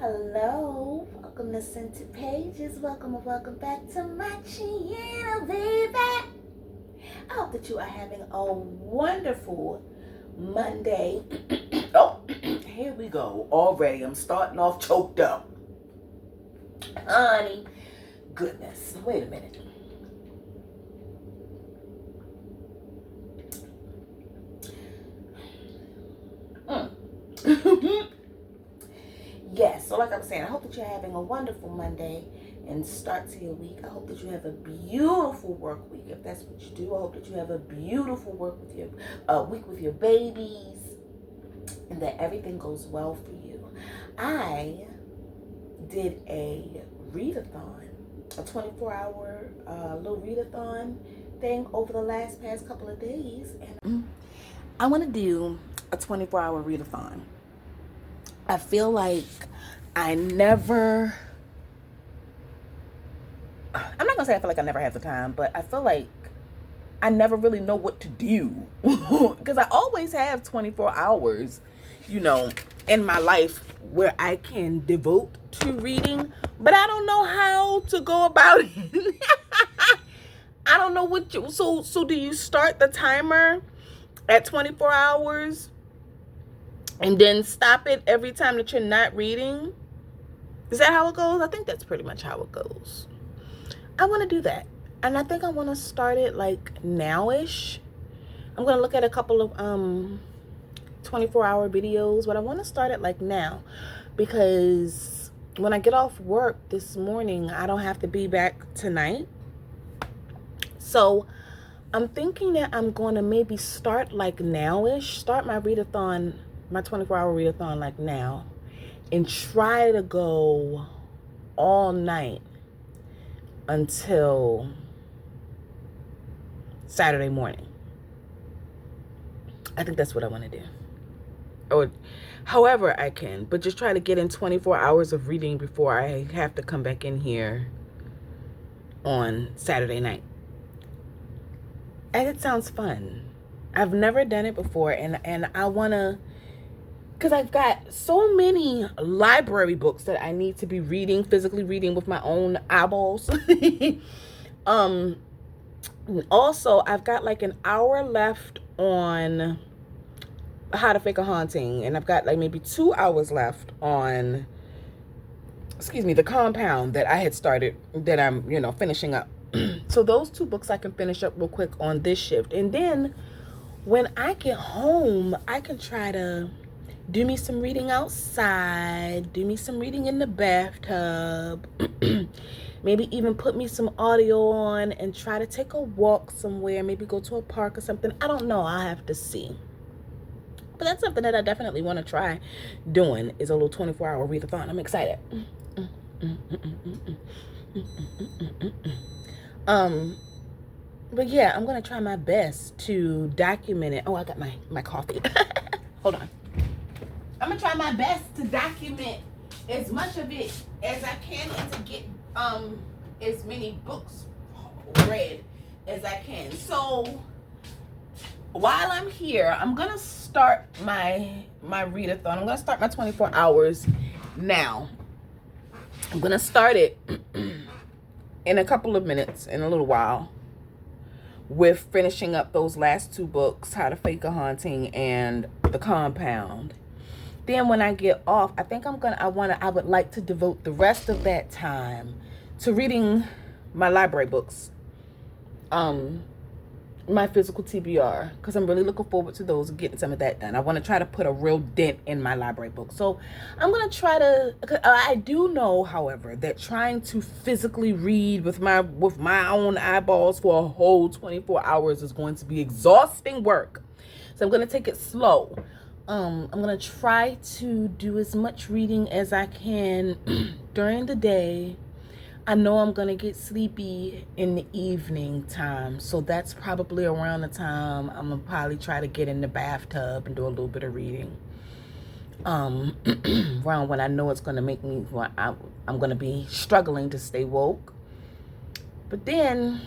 Hello, welcome to Scented Pages. Welcome back to my channel, baby. I hope that you are having a wonderful Monday. Oh, here we go. Already, I'm starting off choked up. Honey, goodness. Wait a minute. Yes, so like I'm saying, I hope that you're having a wonderful Monday and start to your week. I hope that you have a beautiful work week. If that's what you do, I hope that you have a beautiful week with your babies and that everything goes well for you. I did a readathon, a 24-hour little readathon thing over the past couple of days, and I want to do a 24-hour readathon. I feel like I'm not going to say I feel like I never have the time, but I feel like I never really know what to do because I always have 24 hours, in my life where I can devote to reading, but I don't know how to go about it. I don't know so do you start the timer at 24 hours? And then stop it every time that you're not reading? Is that how it goes? I think that's pretty much how it goes. I want to do that. And I think I want to start it like now-ish. I'm going to look at a couple of 24-hour videos, but I want to start it like now. Because when I get off work this morning, I don't have to be back tonight. So I'm thinking that I'm going to maybe start like now-ish. Start my readathon, my 24-hour readathon like now, and try to go all night until Saturday morning. I think that's what I want to do. Or however I can, but just try to get in 24 hours of reading before I have to come back in here on Saturday night. And it sounds fun. I've never done it before, and I want to, because I've got so many library books that I need to be reading, physically reading with my own eyeballs. Also, I've got like an hour left on How to Fake a Haunting, and I've got like maybe 2 hours left on, The Compound that I had started, that I'm, finishing up. So those 2 books I can finish up real quick on this shift. And then when I get home, I can try to do me some reading outside, do me some reading in the bathtub, maybe even put me some audio on and try to take a walk somewhere, maybe go to a park or something. I don't know. I'll have to see. But that's something that I definitely want to try doing, is a little 24-hour readathon. I'm excited. But yeah, I'm going to try my best to document it. Oh, I got my coffee. Hold on. I'm going to try my best to document as much of it as I can and to get as many books read as I can. So while I'm here, I'm going to start my readathon. I'm going to start my 24 hours now. I'm going to start it in a couple of minutes, in a little while, with finishing up those last 2 books, How to Fake a Haunting and The Compound. Then when I get off, I think I would like to devote the rest of that time to reading my library books, my physical TBR, because I'm really looking forward to those and getting some of that done. I want to try to put a real dent in my library book. So I'm going to try to, I do know, however, that trying to physically read with my own eyeballs for a whole 24 hours is going to be exhausting work. So I'm going to take it slow. I'm going to try to do as much reading as I can during the day. I know I'm going to get sleepy in the evening time, so that's probably around the time I'm going to probably try to get in the bathtub and do a little bit of reading. Around when I know it's going to make me, I'm going to be struggling to stay woke. But then,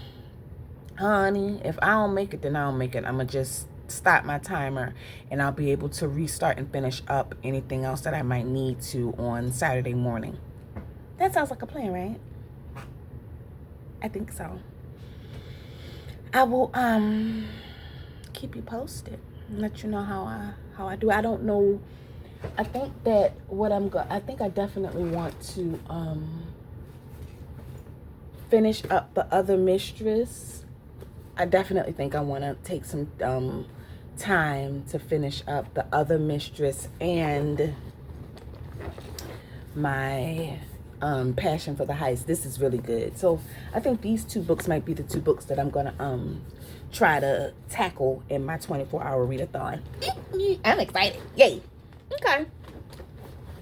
honey, if I don't make it, then I don't make it. I'm going to just stop my timer, and I'll be able to restart and finish up anything else that I might need to on Saturday morning. That sounds like a plan, right? I think so. I will keep you posted and let you know how I do. I don't know. I think that I think I definitely want to finish up the other mistress. I definitely think I want to take some time to finish up the other mistress and my Passion for the Heist. This is really good. So I think these two books might be the two books that I'm gonna try to tackle in my 24-hour readathon. I'm excited. Yay. Okay.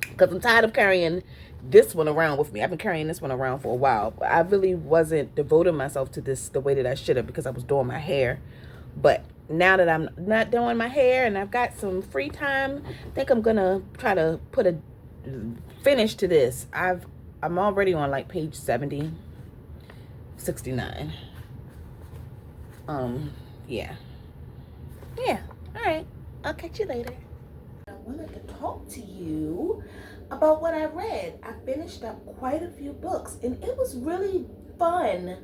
Because I'm tired of carrying this one around with me. I've been carrying this one around for a while, but I really wasn't devoting myself to this the way that I should have, because I was doing my hair. But now that I'm not doing my hair and I've got some free time, I think I'm gonna try to put a finish to this. I'm already on like page 69. Yeah. All right, I'll catch you later. I wanted to talk to you about what I read. I finished up quite a few books, and it was really fun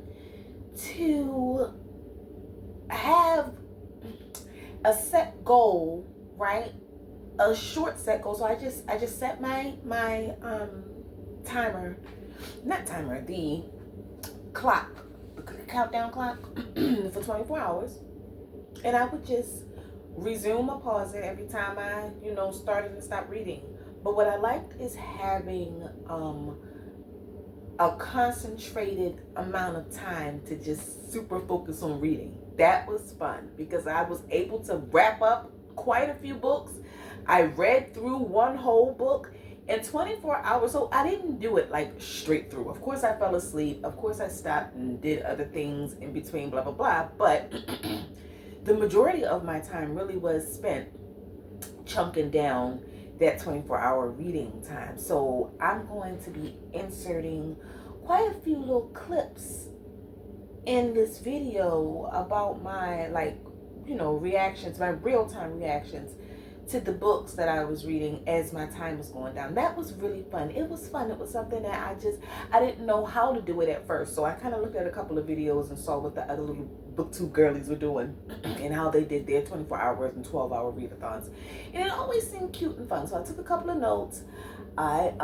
to have a set goal, right? A short set goal. So I just set my timer, not timer, the clock, the countdown clock for 24 hours. And I would just resume or pause it every time I, started and stopped reading. But what I liked is having a concentrated amount of time to just super focus on reading. That was fun because I was able to wrap up quite a few books. I read through one whole book in 24 hours. So I didn't do it like straight through. Of course I fell asleep. Of course I stopped and did other things in between, blah, blah, blah. But the majority of my time really was spent chunking down that 24-hour reading time. So I'm going to be inserting quite a few little clips in this video about my reactions, my real-time reactions to the books that I was reading as my time was going down. That was really fun. It was fun. It was something that I didn't know how to do it at first. So I kind of looked at a couple of videos and saw what the other little booktube girlies were doing and how they did their 24 hours and 12-hour readathons. And it always seemed cute and fun. So I took a couple of notes. I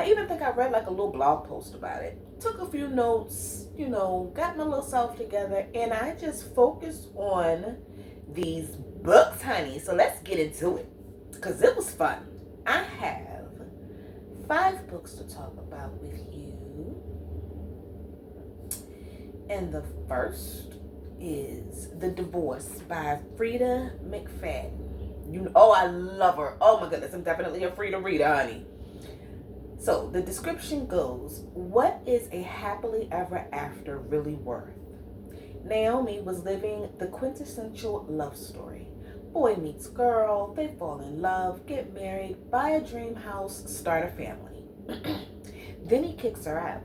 even think I read like a little blog post about it. Took a few notes, got my little self together, and I just focused on these books, honey. So let's get into it, because it was fun. I have 5 books to talk about with you. And the first is The Divorce by Freida McFadden. I love her. Oh my goodness, I'm definitely a Freida reader, honey. So the description goes, what is a happily ever after really worth? Naomi was living the quintessential love story. Boy meets girl, they fall in love, get married, buy a dream house, start a family. Then he kicks her out,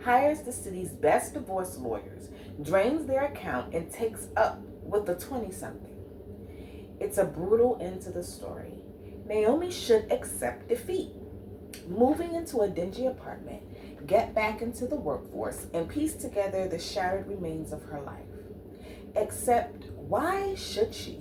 hires the city's best divorce lawyers, drains their account, and takes up with the 20-something. It's a brutal end to the story. Naomi should accept defeat. Moving into a dingy apartment, get back into the workforce, and piece together the shattered remains of her life. Except, why should she?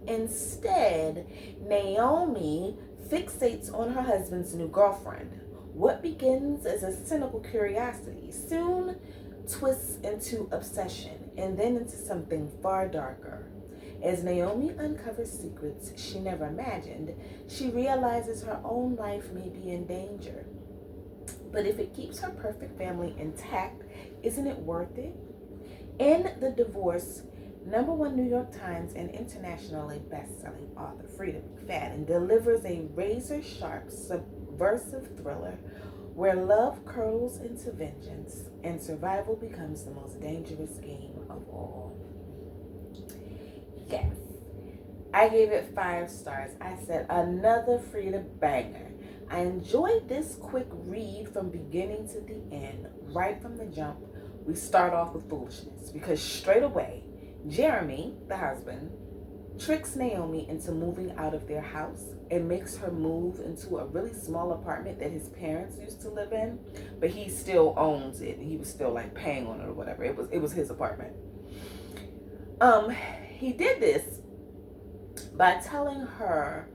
Instead, Naomi fixates on her husband's new girlfriend. What begins as a cynical curiosity soon twists into obsession and then into something far darker. As Naomi uncovers secrets she never imagined, she realizes her own life may be in danger. But if it keeps her perfect family intact, isn't it worth it? In The Divorce, #1 New York Times and internationally best-selling author Freida McFadden delivers a razor-sharp, subversive thriller where love curls into vengeance and survival becomes the most dangerous game of all. Yes, I gave it 5 stars. I said another Freida banger. I enjoyed this quick read from beginning to the end. Right from the jump, we start off with foolishness because straight away, Jeremy, the husband, tricks Naomi into moving out of their house and makes her move into a really small apartment that his parents used to live in, but he still owns it. He was still like paying on it or whatever. It was his apartment. He did this by telling her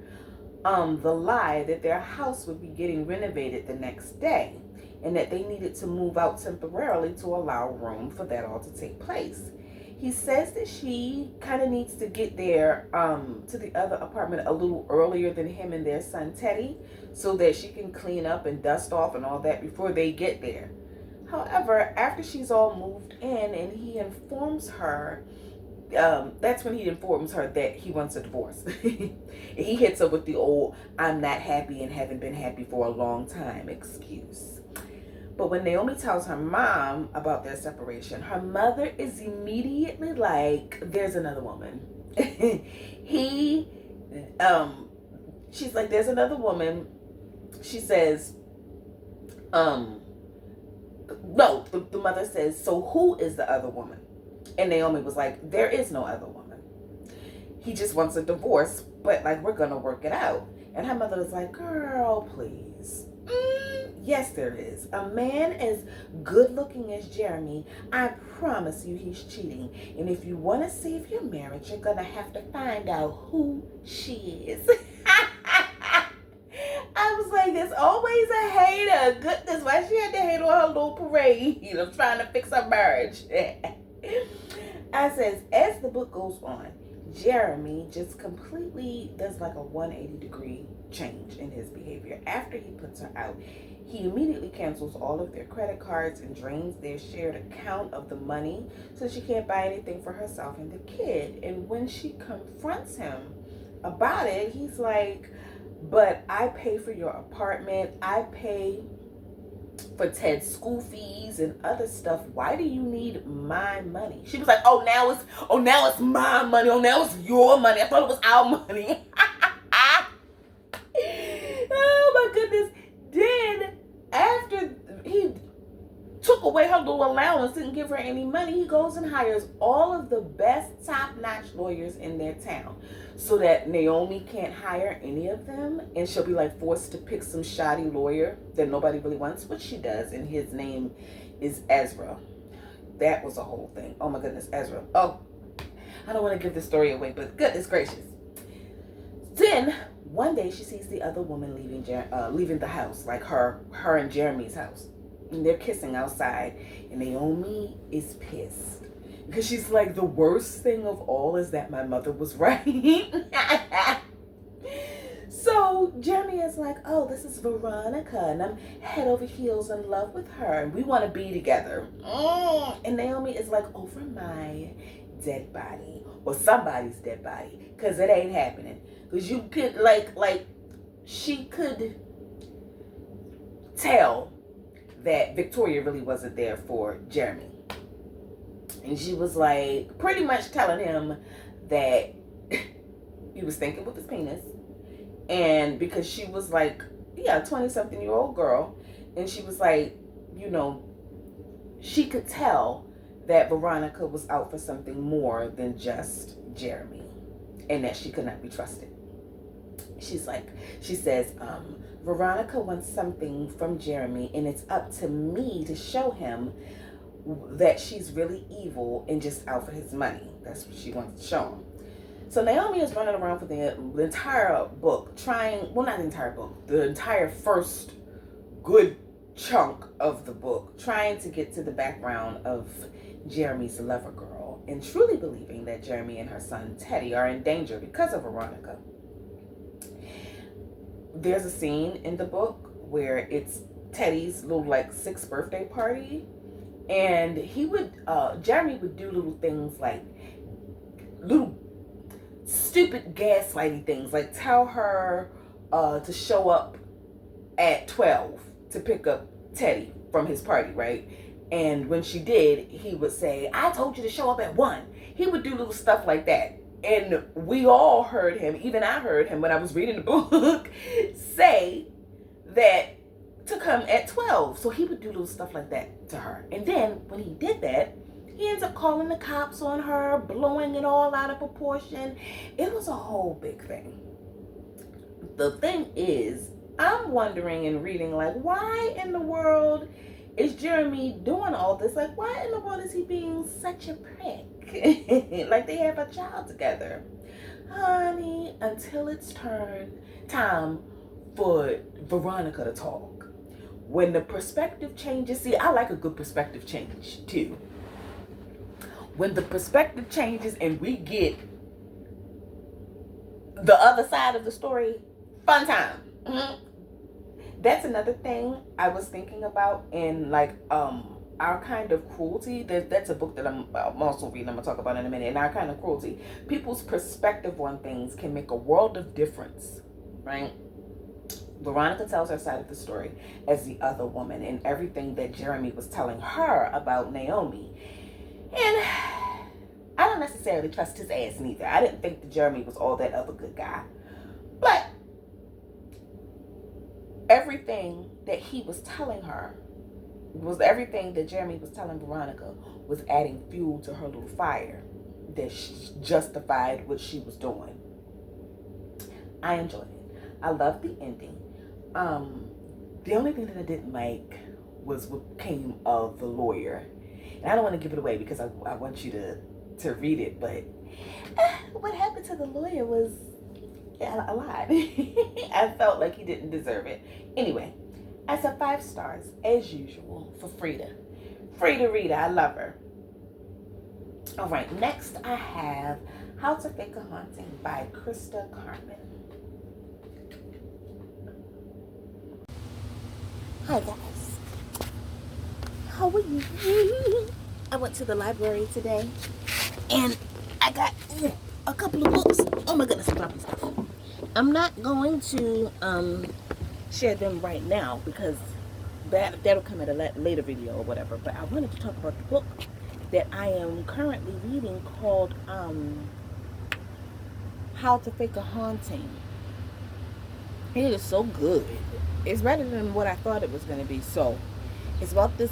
the lie that their house would be getting renovated the next day and that they needed to move out temporarily to allow room for that all to take place. He says that she kind of needs to get there to the other apartment a little earlier than him and their son Teddy so that she can clean up and dust off and all that before they get there. However, after she's all moved in and he informs her, that's when he informs her that he wants a divorce. He hits her with the old, I'm not happy and haven't been happy for a long time excuse. But when Naomi tells her mom about their separation, her mother is immediately like, there's another woman. She's like, there's another woman. She says, no, the mother says, so who is the other woman? And Naomi was like, there is no other woman. He just wants a divorce, but like, we're going to work it out. And her mother was like, girl, please. Yes, there is. A man as good looking as Jeremy, I promise you he's cheating. And if you want to save your marriage, you're going to have to find out who she is. I was like, there's always a hater. Goodness, why she had to hate on her little parade of trying to fix her marriage? I says, as the book goes on, Jeremy just completely does like a 180-degree change in his behavior. After he puts her out, he immediately cancels all of their credit cards and drains their shared account of the money so she can't buy anything for herself and the kid. And when she confronts him about it, he's like, but I pay for your apartment, I pay for Ted's school fees and other stuff. Why do you need my money? She was like, oh, now it's my money. Oh, now it's your money. I thought it was our money. Oh my goodness. Then after he took away her little allowance, didn't give her any money, he goes and hires all of the best top-notch lawyers in their town so that Naomi can't hire any of them, and she'll be like forced to pick some shoddy lawyer that nobody really wants, which she does, and his name is Ezra. That was a whole thing. Oh my goodness, Ezra. Oh, I don't want to give this story away, but goodness gracious. Then one day she sees the other woman leaving the house, like her and Jeremy's house. And they're kissing outside, and Naomi is pissed because she's like, the worst thing of all is that my mother was right. So Jeremy is like, oh, this is Veronica, and I'm head over heels in love with her, and we want to be together. And Naomi is like, over my dead body or somebody's dead body, because it ain't happening. Because you could she could tell that Victoria really wasn't there for Jeremy. And she was like pretty much telling him that he was thinking with his penis. And because she was like, yeah, 20-something-year-old girl. And she was like, you know, she could tell that Veronica was out for something more than just Jeremy. And that she could not be trusted. She says, Veronica wants something from Jeremy, and it's up to me to show him that she's really evil and just out for his money. That's what she wants to show him. So Naomi is running around for the entire book, the entire first good chunk of the book, trying to get to the background of Jeremy's lover girl, and truly believing that Jeremy and her son Teddy are in danger because of Veronica. There's a scene in the book where it's Teddy's little 6th birthday party, and Jeremy would do little things like little stupid gaslighting things, like tell her to show up at 12 to pick up Teddy from his party, right? And when she did, he would say, I told you to show up at 1. He would do little stuff like that. And we all heard him, even I heard him when I was reading the book, say that to come at 12. So he would do little stuff like that to her. And then when he did that, He ends up calling the cops on her, blowing it all out of proportion. It was a whole big thing. The thing is, I'm wondering and reading, like, why in the world is Jeremy doing all this? Like, why in the world is he being such a prick? Like, they have a child together. Honey, until it's time for Veronica to talk. When the perspective changes, see, I like a good perspective change, too. When the perspective changes and we get the other side of the story, fun time. Mm-hmm. That's another thing I was thinking about in, like, Our Kind of Cruelty. That's a book that I'm also reading. I'm going to talk about in a minute. In Our Kind of Cruelty, people's perspective on things can make a world of difference, right? Veronica tells her side of the story as the other woman, and everything that Jeremy was telling her about Naomi. And I don't necessarily trust his ass neither. I didn't think that Jeremy was all that other good guy. But everything that he was telling her was everything that Jeremy was telling Veronica was adding fuel to her little fire that justified what she was doing. I enjoyed it. I loved the ending. The only thing that I didn't like was what came of the lawyer. And I don't want to give it away because I want you to read it, but what happened to the lawyer was a lot. I felt like he didn't deserve it. Anyway, I said 5 stars, as usual, for Frida. Frida Rita, I love her. All right, next I have How to Fake a Haunting by Krista Carmen. Hi guys, how are you? I went to the library today and I got a couple of books. Oh my goodness, stuff. I'm not going to share them right now because that'll come at a later video or whatever, but I wanted to talk about the book that I am currently reading called How to Fake a Haunting. It is so good. It's better than what I thought it was going to be. So it's about this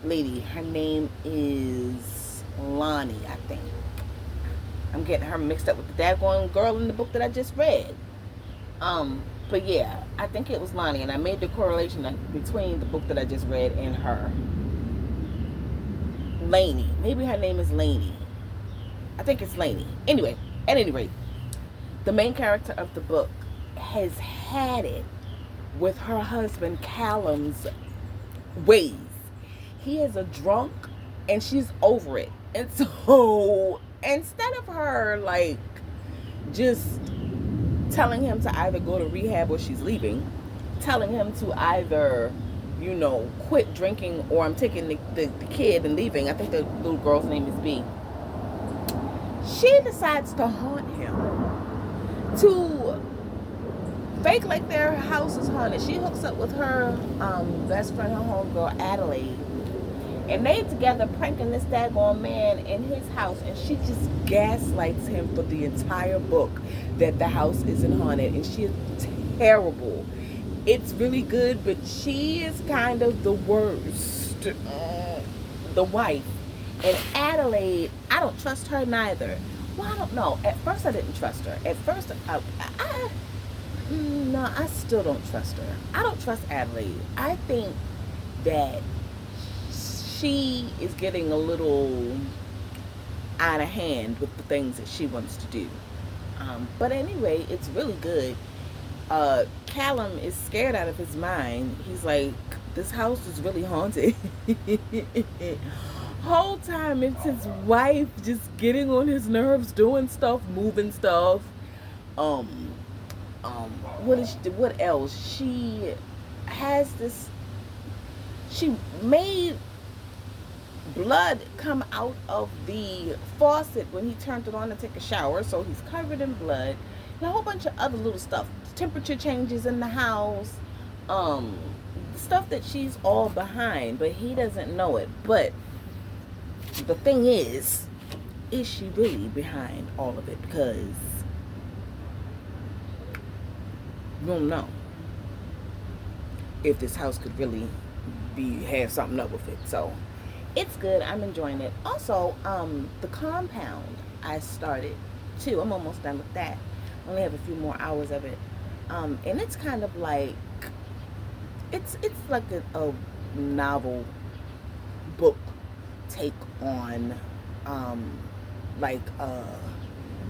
lady. Her name is Lonnie, I think. I'm getting her mixed up with the daggone girl in the book that I just read. But yeah, I think it was Lonnie, and I made the correlation between the book that I just read and her. Lainey. Maybe her name is Lainey. I think it's Lainey. Anyway, at any rate, the main character of the book has had it with her husband Callum's ways. He is a drunk and she's over it. And so instead of her like just telling him to either go to rehab or she's leaving, telling him to either, you know, quit drinking or I'm taking the kid and leaving. I think the little girl's name is B. She decides to haunt him, to fake like their house is haunted. She hooks up with her best friend, her homegirl Adelaide, and they together pranking this daggone man in his house, and she just gaslights him for the entire book that the house isn't haunted, and she is terrible. It's really good, but she is kind of the worst. The wife. And Adelaide, I don't trust her neither. Well, I don't know. At first I didn't trust her. At first no, I still don't trust her. I don't trust Adelaide. I think that she is getting a little out of hand with the things that she wants to do. But anyway, it's really good. Callum is scared out of his mind. He's like, this house is really haunted. Whole time it's his wife just getting on his nerves, doing stuff, moving stuff. What else? She has this. She made blood come out of the faucet when he turned it on to take a shower, so he's covered in blood, and a whole bunch of other little stuff. Temperature changes in the house, stuff that she's all behind, but he doesn't know it. But the thing is she really behind all of it? Because you don't know if this house could really have something up with it. So It's good. I'm enjoying it. Also, The Compound I started too. I'm almost done with that. I only have a few more hours of it. And it's kind of like it's like a novel book take on um like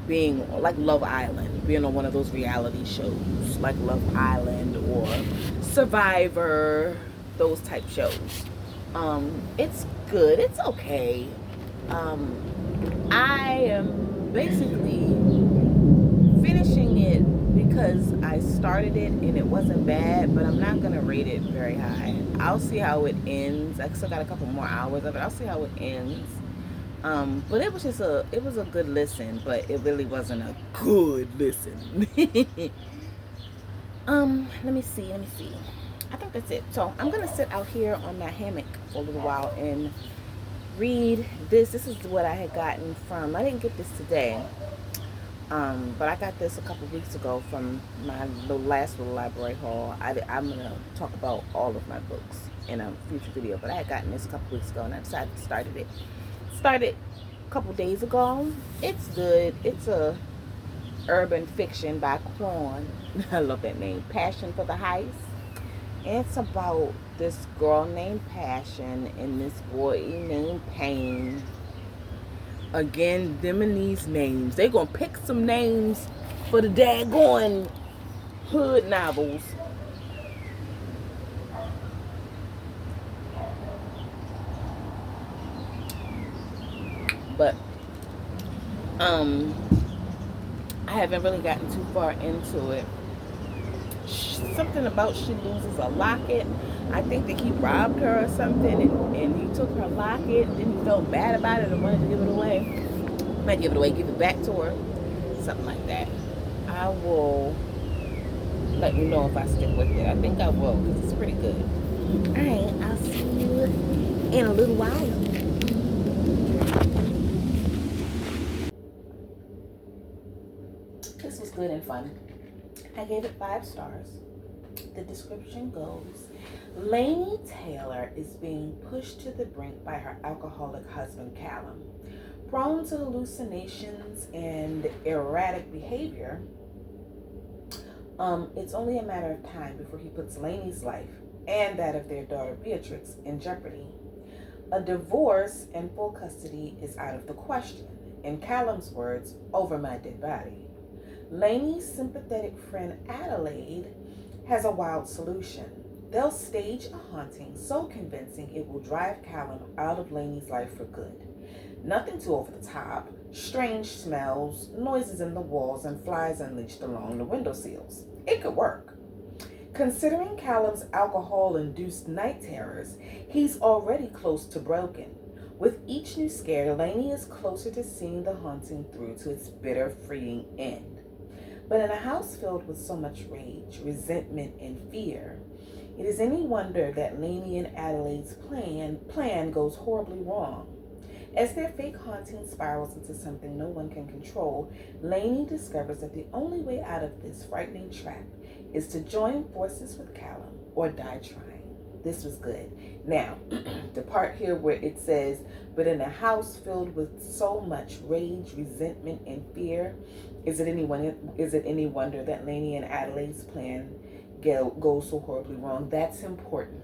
being like Love Island, being on one of those reality shows like Love Island or Survivor, those type shows. It's good. It's okay. I am basically finishing it because I started it and it wasn't bad, but I'm not gonna rate it very high. I'll see how it ends. I still got a couple more hours of it. I'll see how it ends. But it was a good listen, but it really wasn't a good listen. Let me see. I think that's it. So I'm gonna sit out here on my hammock for a little while and read this. This is what I had gotten from. I didn't get this today, but I got this a couple weeks ago from my last little library haul. I'm gonna talk about all of my books in a future video, but I had gotten this a couple weeks ago and I decided to start it. Started a couple days ago. It's good. It's a urban fiction by Quan. I love that name. Passion for the Heist. It's about this girl named Passion and this boy named Pain. Again, them and these names. They gonna pick some names for the daggone hood novels. But I haven't really gotten too far into it. Something about she loses a locket. I think that he robbed her or something, and he took her locket, and then he felt bad about it and wanted to give it away. Might give it away, give it back to her, something like that. I will let you know if I stick with it. I think I will because it's pretty good. All right, I'll see you in a little while. This was good and fun. I gave it 5 stars. The description goes, Laini Taylor is being pushed to the brink by her alcoholic husband, Callum. Prone to hallucinations and erratic behavior, it's only a matter of time before he puts Lainey's life and that of their daughter, Beatrix, in jeopardy. A divorce and full custody is out of the question. In Callum's words, over my dead body. Lainey's sympathetic friend Adelaide has a wild solution. They'll stage a haunting so convincing it will drive Callum out of Lainey's life for good. Nothing too over the top, strange smells, noises in the walls, and flies unleashed along the windowsills. It could work. Considering Callum's alcohol-induced night terrors, he's already close to broken. With each new scare, Lainey is closer to seeing the haunting through to its bitter, freeing end. But in a house filled with so much rage, resentment, and fear, it is any wonder that Lainey and Adelaide's plan goes horribly wrong. As their fake haunting spirals into something no one can control, Lainey discovers that the only way out of this frightening trap is to join forces with Callum or die trying. This was good. Now, the part here where it says, but in a house filled with so much rage, resentment, and fear, is it any wonder that Lainey and Adelaide's plan goes so horribly wrong? That's important.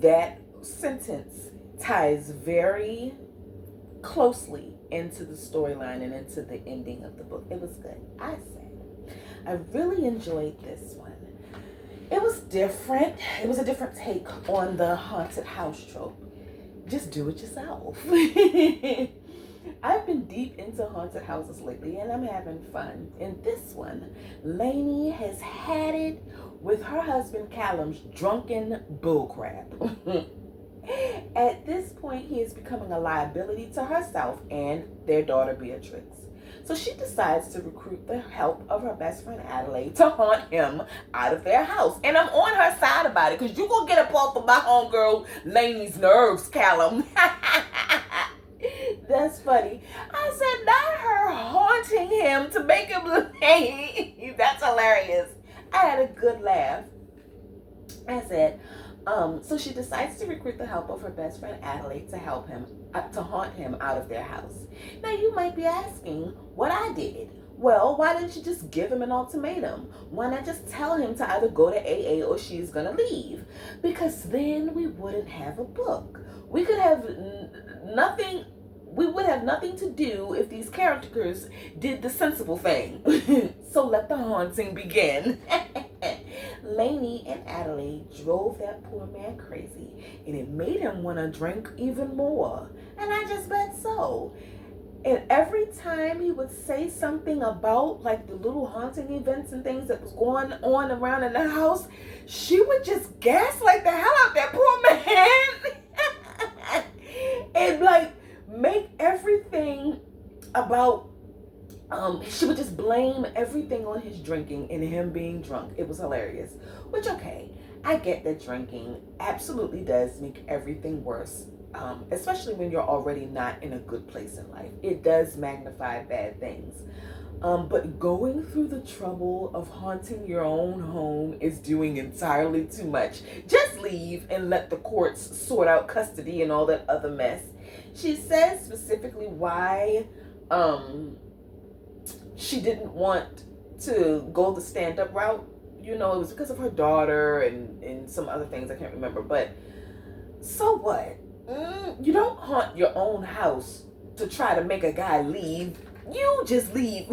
That sentence ties very closely into the storyline and into the ending of the book. It was good. I really enjoyed this one. It was different. It was a different take on the haunted house trope. Just do it yourself. I've been deep into haunted houses lately and I'm having fun. In this one, Lainey has had it with her husband Callum's drunken bullcrap. At this point, he is becoming a liability to herself and their daughter Beatrix. So she decides to recruit the help of her best friend Adelaide to haunt him out of their house. And I'm on her side about it because you gonna get up off of my homegirl Lainey's nerves, Callum. That's funny. I said, not her haunting him to make him look. That's hilarious. I had a good laugh. I said, So she decides to recruit the help of her best friend Adelaide to help him, to haunt him out of their house. Now you might be asking what I did. Well, why didn't you just give him an ultimatum? Why not just tell him to either go to AA or she's gonna leave? Because then we wouldn't have a book. We could have nothing. We would have nothing to do if these characters did the sensible thing. So let the haunting begin. Lainey and Adelaide drove that poor man crazy, and it made him want to drink even more. And I just bet so. And every time he would say something about like the little haunting events and things that was going on around in the house, she would just gaslight the hell out of that poor man. And like make everything about she would just blame everything on his drinking and him being drunk. It was hilarious. Which, okay, I get that drinking absolutely does make everything worse. Especially when you're already not in a good place in life. It does magnify bad things. But going through the trouble of haunting your own home is doing entirely too much. Just leave and let the courts sort out custody and all that other mess. She says specifically why she didn't want to go the stand-up route. You know, it was because of her daughter and some other things I can't remember. But so what? You don't haunt your own house to try to make a guy leave. You just leave.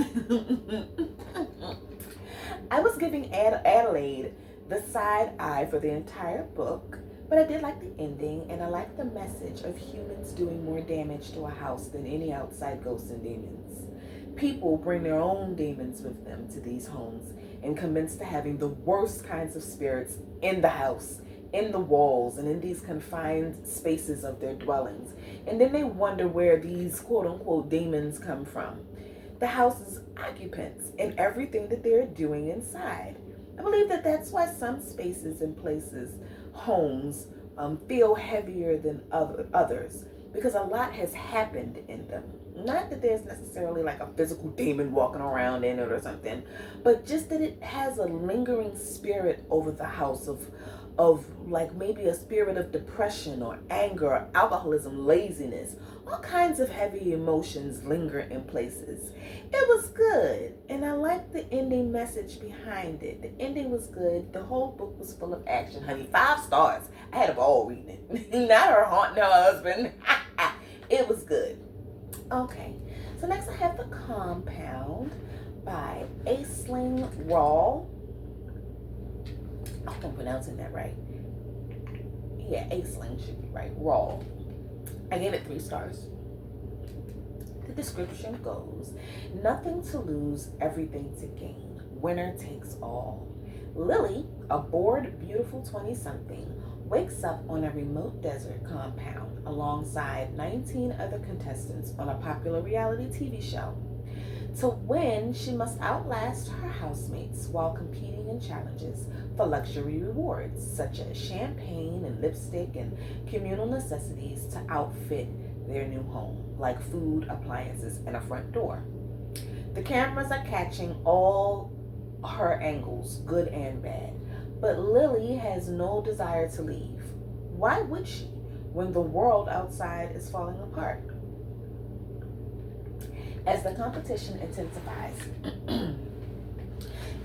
I was giving Adelaide the side eye for the entire book, but I did like the ending, and I like the message of humans doing more damage to a house than any outside ghosts and demons. People bring their own demons with them to these homes and commence to having the worst kinds of spirits in the house, in the walls, and in these confined spaces of their dwellings. And then they wonder where these quote-unquote demons come from. The house's occupants and everything that they're doing inside. I believe that that's why some spaces and places, homes, feel heavier than others, because a lot has happened in them. Not that there's necessarily like a physical demon walking around in it or something, but just that it has a lingering spirit over the house of like maybe a spirit of depression or anger, alcoholism, laziness. All kinds of heavy emotions linger in places. It was good, and I liked the ending message behind it. The ending was good. The whole book was full of action, honey. 5 stars. I had a ball reading it. Not her haunting her husband. It was good. Okay, so next I have The Compound by Aisling Rawle. I hope I'm pronouncing that right. Yeah, Aisling should be right. Rawle. I gave it 3 stars. The description goes, nothing to lose, everything to gain. Winner takes all. Lily, a bored, beautiful 20-something, wakes up on a remote desert compound alongside 19 other contestants on a popular reality TV show. To win, she must outlast her housemates while competing in challenges for luxury rewards, such as champagne and lipstick and communal necessities to outfit their new home, like food, appliances, and a front door. The cameras are catching all her angles, good and bad, but Lily has no desire to leave. Why would she, when the world outside is falling apart? As the competition intensifies,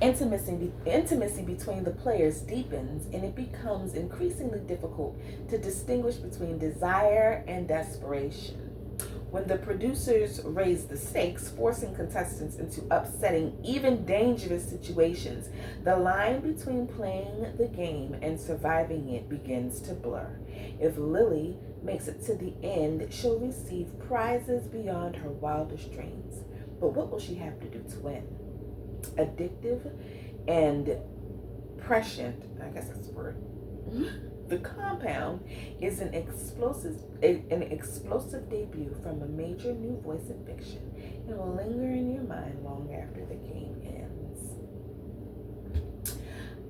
intimacy between the players deepens, and it becomes increasingly difficult to distinguish between desire and desperation. When the producers raise the stakes, forcing contestants into upsetting, even dangerous situations, the line between playing the game and surviving it begins to blur. If Lily makes it to the end, she'll receive prizes beyond her wildest dreams. But what will she have to do to win? Addictive and prescient, I guess that's the word. The Compound is an explosive debut from a major new voice in fiction. It will linger in your mind long after the game ends.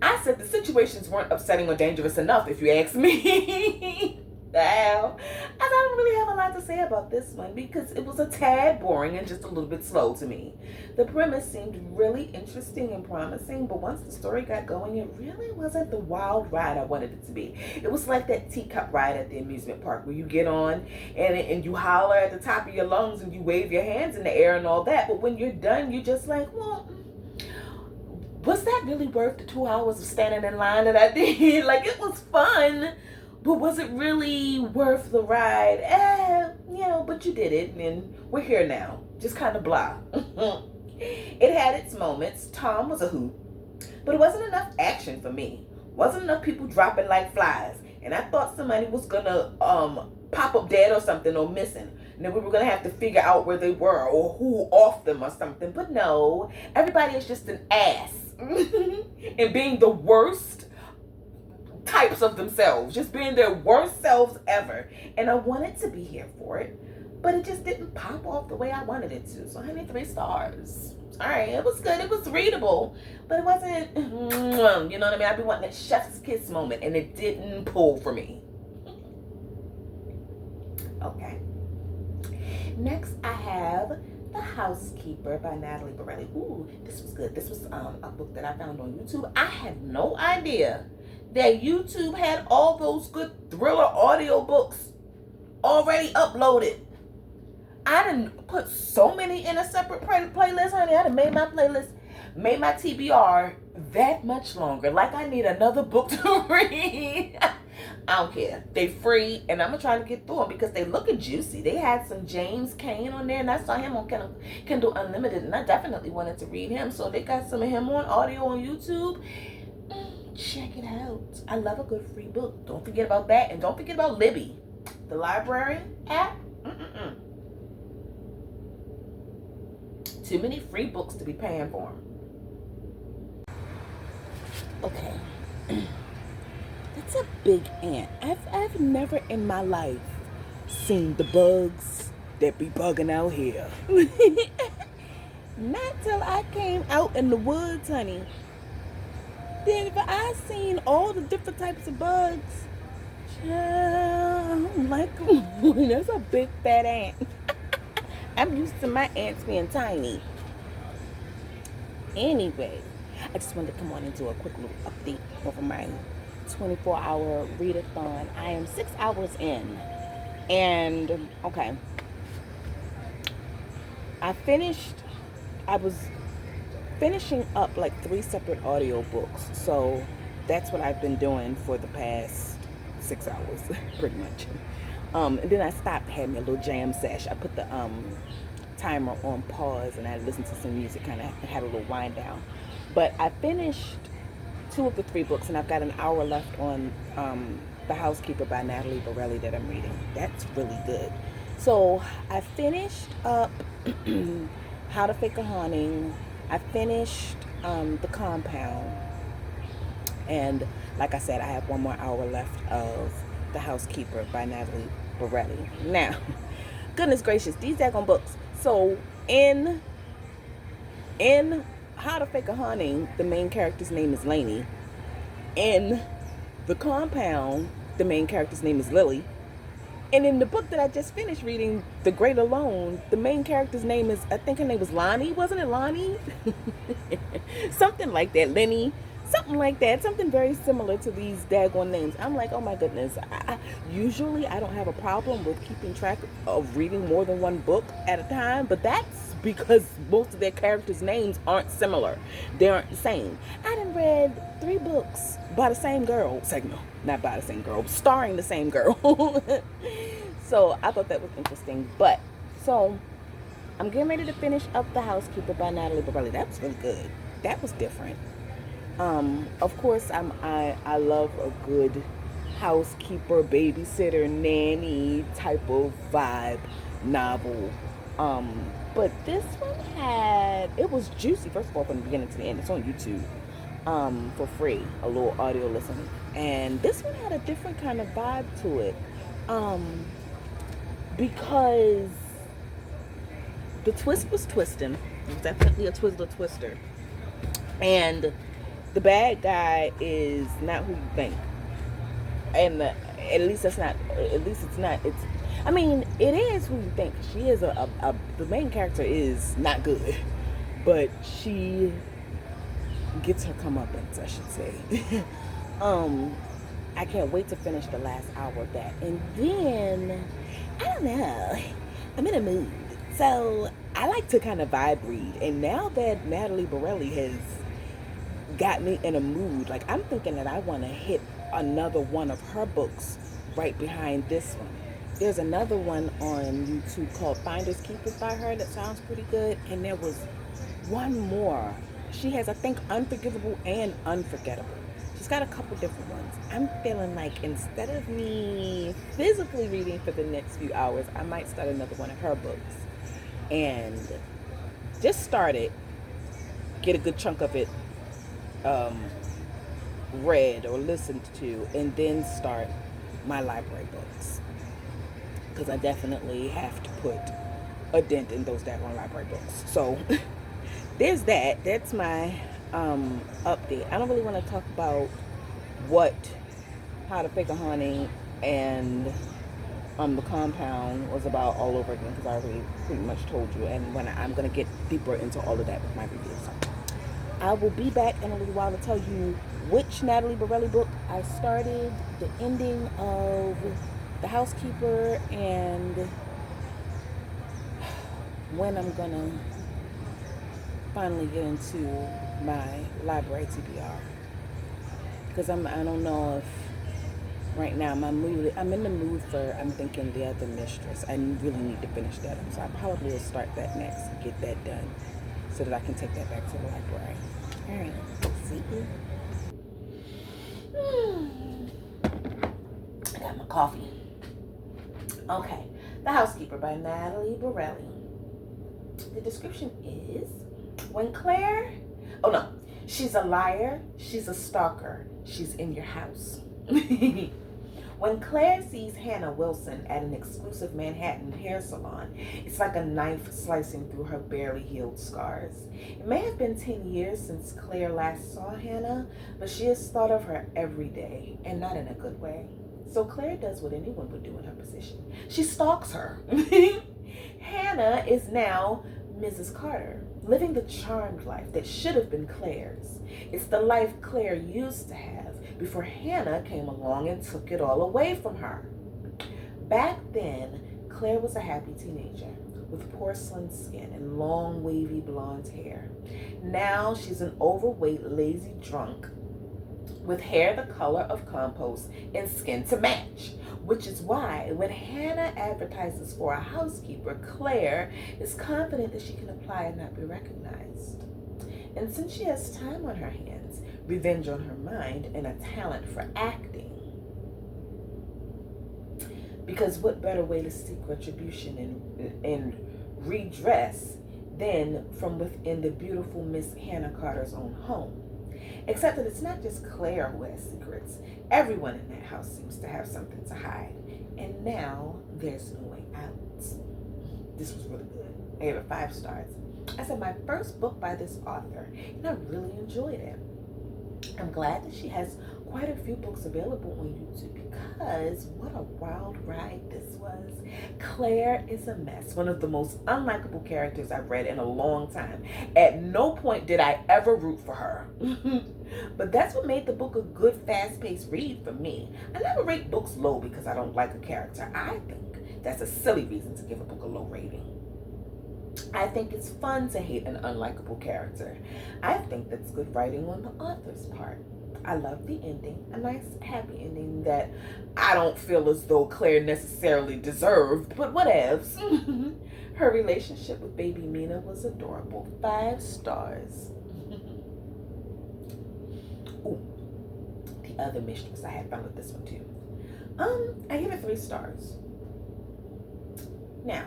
I said the situations weren't upsetting or dangerous enough, if you ask me. Wow. I don't really have a lot to say about this one because it was a tad boring and just a little bit slow to me. The premise seemed really interesting and promising, but once the story got going, it really wasn't the wild ride I wanted it to be. It was like that teacup ride at the amusement park where you get on and you holler at the top of your lungs and you wave your hands in the air and all that, but when you're done, you're just like, well, was that really worth the 2 hours of standing in line that I did? Like, it was fun, but was it really worth the ride? But you did it, and we're here now. Just kind of blah. It had its moments. Tom was a hoot, but it wasn't enough action for me. Wasn't enough people dropping like flies, and I thought somebody was gonna pop up dead or something or missing. And then we were gonna have to figure out where they were or who off them or something. But no, everybody is just an ass and being the worst types of themselves, just being their worst selves ever. And I wanted to be here for it, but it just didn't pop off the way I wanted it to. So honey, 3 stars. All right, it was good, it was readable, but it wasn't, you know what I mean? I've been wanting that chef's kiss moment, and it didn't pull for me. Okay. Next, I have The Housekeeper by Natalie Borelli. Ooh, this was good. This was a book that I found on YouTube. I had no idea that YouTube had all those good thriller audio books already uploaded. I done put so many in a separate playlist, honey. I done made my playlist, made my TBR that much longer. Like I need another book to read. I don't care. They free, and I'm gonna try to get through them because they looking juicy. They had some James Cain on there, and I saw him on Kindle Unlimited, and I definitely wanted to read him. So they got some of him on audio on YouTube. Check it out. I love a good free book. Don't forget about that, and don't forget about Libby, the library app. Too many free books to be paying for them. Okay. That's a big ant. I've never in my life seen the bugs that be bugging out here. Not till I came out in the woods, honey. Then I seen all the different types of bugs. I'm like, that's a big fat ant. I'm used to my ants being tiny. Anyway, I just wanted to come on and do a quick little update over my 24-hour readathon. I am 6 hours in, and okay, I was finishing up like 3 separate audio books, so that's what I've been doing for the past 6 hours pretty much. And then I stopped, had me a little jam sesh. I put the timer on pause and I listened to some music, kind of had a little wind down. But I finished 2 of the 3 books, and I've got an hour left on The Housekeeper by Natalie Borelli that I'm reading. That's really good. So I finished up How to Fake a Haunting. I finished The Compound. And like I said, I have 1 more hour left of The Housekeeper by Natalie Borelli. Now, goodness gracious, these daggone books. So in How to Fake a Haunting, the main character's name is Lainey. In The Compound, the main character's name is Lily. And in the book that I just finished reading, The Great Alone, the main character's name is, I think her name was Lonnie. Wasn't it Lonnie? Something like that. Lenny. Something like that. Something very similar to these daggone names. I'm like, oh my goodness. Usually I don't have a problem with keeping track of reading more than 1 book at a time, but that's because most of their characters' names aren't similar. They aren't the same. I done read 3 books by the same girl. No, not by the same girl, but starring the same girl. So I thought that was interesting. But, so, I'm getting ready to finish up The Housekeeper by Natalie Borelli. That was really good. That was different. Of course, I love a good housekeeper, babysitter, nanny type of vibe novel. But this one it was juicy. First of all, from the beginning to the end. It's on YouTube for free, a little audio listen. And this one had a different kind of vibe to it, because the twist was twisting. It was definitely a twister. And the bad guy is not who you think. and at least that's not. At least it's not. It's. I mean, it is who you think she is. The main character is not good, but she gets her comeuppance, I should say. um, I can't wait to finish the last hour of that, and then I don't know. I'm in a mood, so I like to kind of vibe read. And now that Natalie Borelli has got me in a mood, like I'm thinking that I want to hit another one of her books right behind this one. There's another one on YouTube called Finders Keepers by her that sounds pretty good, and there was one more. She has, I think, Unforgivable and Unforgettable. She's got a couple different ones. I'm feeling like instead of me physically reading for the next few hours, I might start another one of her books and just start it, get a good chunk of it um, read or listened to, and then start my library books. Because I definitely have to put a dent in those daggone library books. So there's that. That's my update. I don't really want to talk about what How to Fake a Haunting and the compound was about all over again because I already pretty much told you. And when I'm going to get deeper into all of that with my review. So I will be back in a little while to tell you which Natalie Borelli book I started, the ending of The Housekeeper, and when I'm gonna finally get into my library TBR. Because I don't know if right now I'm in the mood for, I'm thinking The Other Mistress. I really need to finish that one. So I probably will start that next and get that done so that I can take that back to the library. All right, see you. I got my coffee. Okay, The Housekeeper by Natalie Borelli. The description is when Claire, oh no, she's a liar, she's a stalker, she's in your house. When Claire sees Hannah Wilson at an exclusive Manhattan hair salon, it's like a knife slicing through her barely healed scars. It may have been 10 years since Claire last saw Hannah, but she has thought of her every day, and not in a good way. So Claire does what anyone would do in her position. She stalks her. Hannah is now Mrs. Carter, living the charmed life that should have been Claire's. It's the life Claire used to have before Hannah came along and took it all away from her. Back then, Claire was a happy teenager with porcelain skin and long, wavy blonde hair. Now she's an overweight, lazy drunk with hair the color of compost and skin to match. Which is why when Hannah advertises for a housekeeper, Claire is confident that she can apply and not be recognized. And since she has time on her hands, revenge on her mind, and a talent for acting, because what better way to seek retribution and redress than from within the beautiful Miss Hannah Carter's own home? Except that it's not just Claire who has secrets. Everyone in that house seems to have something to hide. And now there's no way out. This was really good. I gave it 5 stars. I said my first book by this author, and I really enjoyed it. I'm glad that she has quite a few books available on YouTube because what a wild ride this was. Claire is a mess, one of the most unlikable characters I've read in a long time. At no point did I ever root for her. But that's what made the book a good, fast-paced read for me. I never rate books low because I don't like a character. I think that's a silly reason to give a book a low rating. I think it's fun to hate an unlikable character. I think that's good writing on the author's part. I love the ending, a nice happy ending that I don't feel as though Claire necessarily deserved, but whatevs. Her relationship with baby Mina was adorable. 5 stars. Ooh, The Other Mistress. I had fun with this one too. I give it 3 stars. Now,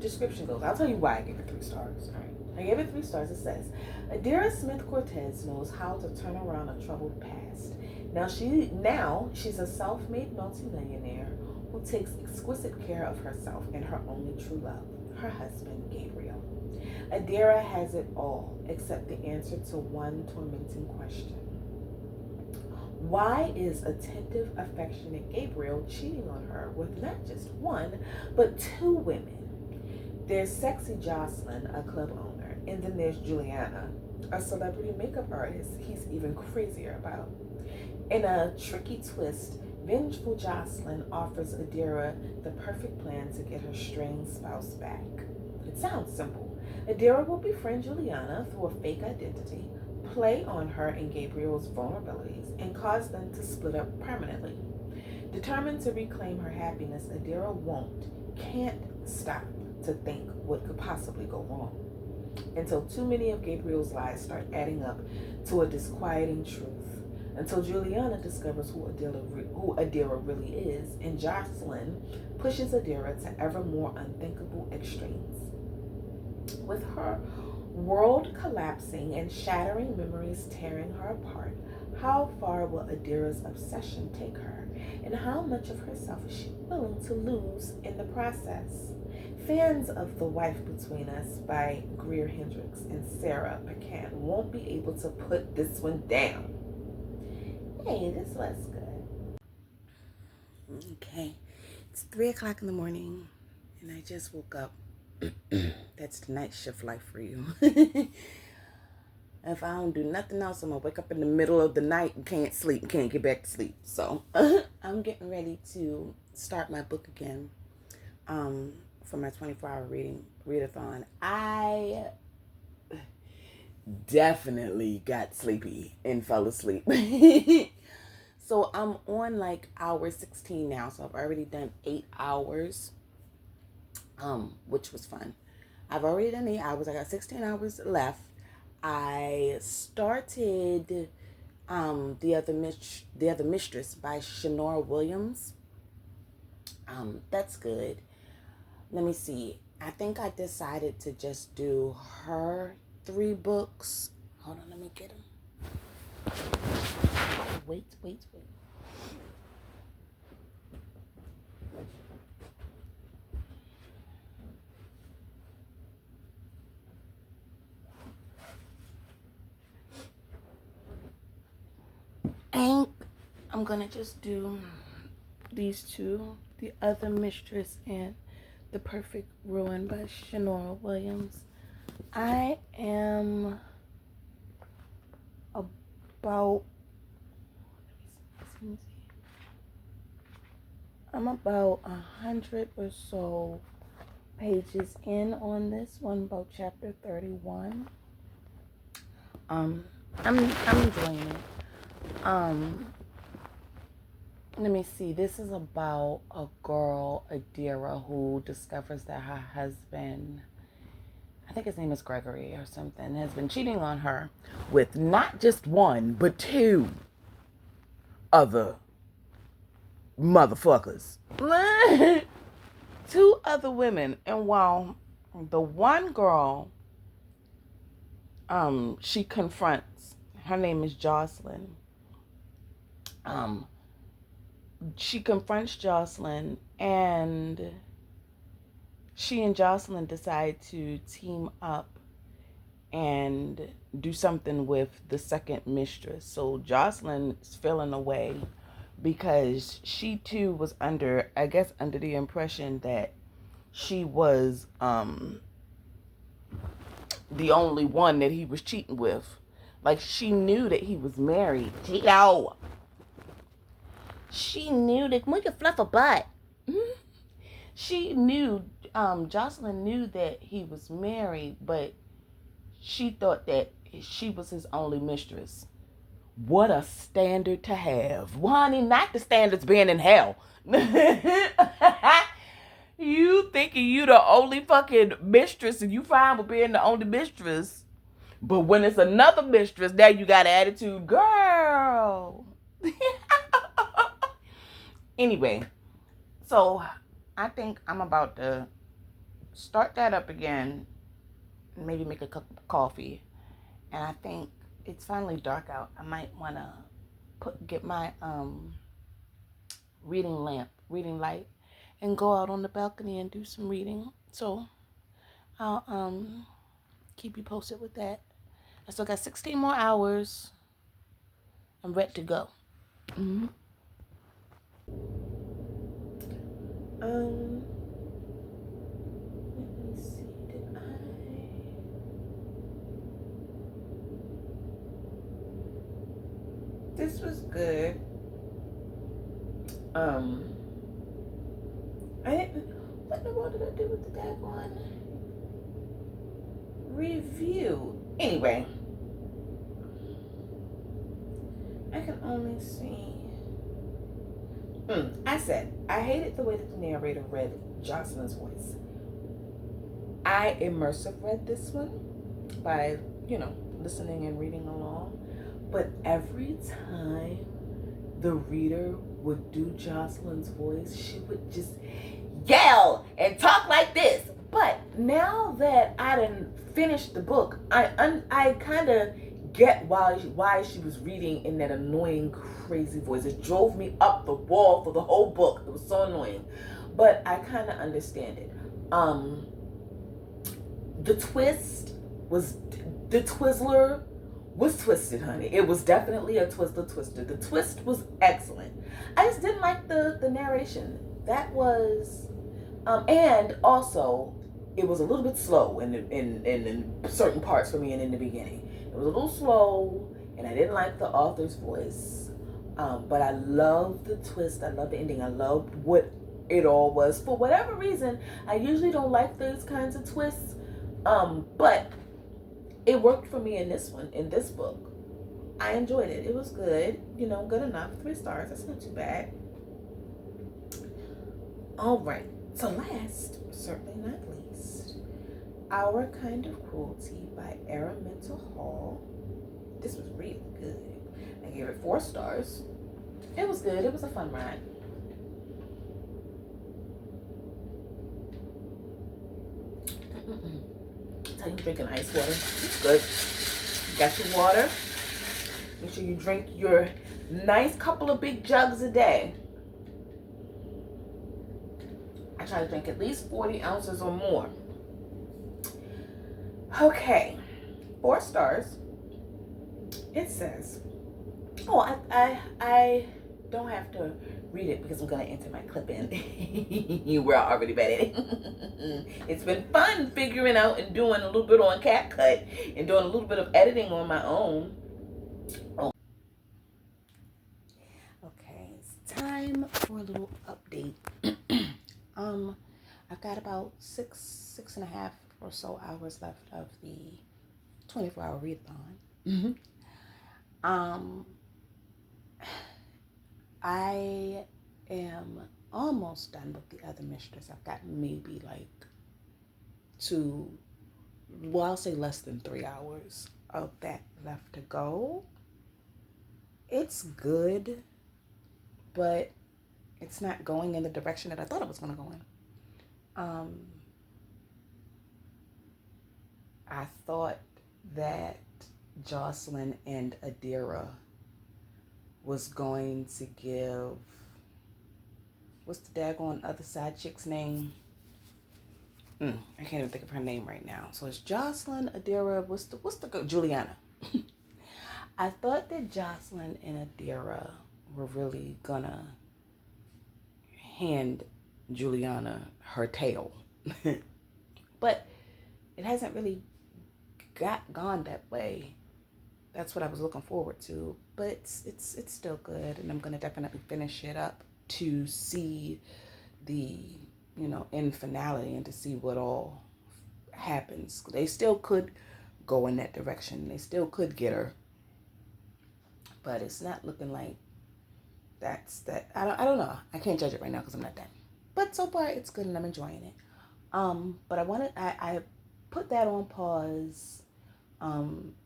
description goes, I'll tell you why I gave it 3 stars. All right. I gave it 3 stars. It says, Adira Smith Cortez knows how to turn around a troubled past. Now she's a self-made multimillionaire who takes exquisite care of herself and her only true love, her husband, Gabriel. Adira has it all except the answer to one tormenting question. Why is attentive, affectionate Gabriel cheating on her with not just one, but two women? There's sexy Jocelyn, a club owner, and then there's Juliana, a celebrity makeup artist he's even crazier about. In a tricky twist, vengeful Jocelyn offers Adira the perfect plan to get her strange spouse back. It sounds simple. Adira will befriend Juliana through a fake identity, play on her and Gabriel's vulnerabilities, and cause them to split up permanently. Determined to reclaim her happiness, Adira can't stop to think what could possibly go wrong until too many of Gabriel's lies start adding up to a disquieting truth. Until Juliana discovers who Adira really is, and Jocelyn pushes Adira to ever more unthinkable extremes. With her world collapsing and shattering memories tearing her apart, how far will Adira's obsession take her, and how much of herself is she willing to lose in the process? Fans of The Wife Between Us by Greer Hendricks and Sarah Pecan won't be able to put this one down. Hey, this was good. Okay, it's 3 o'clock in the morning, and I just woke up. That's the night shift life for you. If I don't do nothing else, I'm gonna wake up in the middle of the night and can't sleep and can't get back to sleep. So I'm getting ready to start my book again. For my 24-hour readathon. I definitely got sleepy and fell asleep. So I'm on like hour 16 now. So I've already done 8 hours, which was fun. I've already done 8 hours. I got 16 hours left. I started The Other Mistress by Shanora Williams. That's good. Let me see. I think I decided to just do her 3 books. Hold on, let me get them. Wait. And I'm gonna just do these 2, The Other Mistress and The Perfect Ruin by Shanora Williams. I am about 100 or so pages in on this one, about chapter 31. I'm enjoying it. Let me see. This is about a girl, Adira, who discovers that her husband, I think his name is Gregory or something, has been cheating on her with not just 1, but 2 other motherfuckers. 2 other women. And while the one girl, she confronts, her name is Jocelyn. She confronts Jocelyn, and she and Jocelyn decide to team up and do something with the second mistress. So Jocelyn is feeling away because she too was under the impression that she was the only one that he was cheating with. Like, she knew that he was married. She knew that we could fluff a butt. She knew, Jocelyn knew that he was married, but she thought that she was his only mistress. What a standard to have. Well, honey, not the standards being in hell. You thinking you the only fucking mistress and you fine with being the only mistress. But when it's another mistress, now you got attitude, girl. Anyway, so I think I'm about to start that up again. Maybe make a cup of coffee. And I think it's finally dark out. I might want to get my reading light, and go out on the balcony and do some reading. So I'll keep you posted with that. I still got 16 more hours. I'm ready to go. Mm-hmm. Let me see. Did I? This was good. I didn't. What in the world did I do with the daggone review? Anyway, I can only see. I said I hated the way that the narrator read Jocelyn's voice. I immersive read this one by, listening and reading along. But every time the reader would do Jocelyn's voice, she would just yell and talk like this. But now that I done finished the book, I kind of get why she was reading in that annoying, crazy voice. It drove me up the wall for the whole book. It was so annoying, but I kind of understand it. The Twizzler was twisted, honey. It was definitely a Twizzler twister. The twist was excellent. I just didn't like the narration. That was, and also it was a little bit slow in certain parts for me and in the beginning. It was a little slow, and I didn't like the author's voice. But I love the twist. I love the ending. I love what it all was. For whatever reason, I usually don't like those kinds of twists. But it worked for me in this book. I enjoyed it. It was good. Good enough. 3 stars. That's not too bad. All right. So last, certainly not least, Our Kind of Cruelty by Araminta Hall. This was really good. I gave it 4 stars. It was good. It was a fun ride. Tell you drinking ice water. It's good. You got your water. Make sure you drink your nice couple of big jugs a day. I try to drink at least 40 ounces or more. Okay, 4 stars. It says, I don't have to read it because I'm going to enter my clip in. We're already read it. It's been fun figuring out and doing a little bit on CapCut and doing a little bit of editing on my own. Okay, it's time for a little update. I've got about 6.5 or so hours left of the 24-hour readathon. I am almost done with The Other Mistress. I've got maybe I'll say less than 3 hours of that left to go. It's good, but it's not going in the direction that I thought it was going to go in. I thought that Jocelyn and Adira was going to give, what's the daggone other side chick's name? I can't even think of her name right now. So it's Jocelyn, Adira, what's the girl? Juliana. I thought that Jocelyn and Adira were really gonna hand Juliana her tail. But it hasn't really gone that way. That's what I was looking forward to. But it's still good, and I'm gonna definitely finish it up to see the end finale and to see what all happens. They still could go in that direction. They still could get her, but it's not looking like that's that. I don't know. I can't judge it right now because I'm not done. But so far it's good and I'm enjoying it. But I put that on pause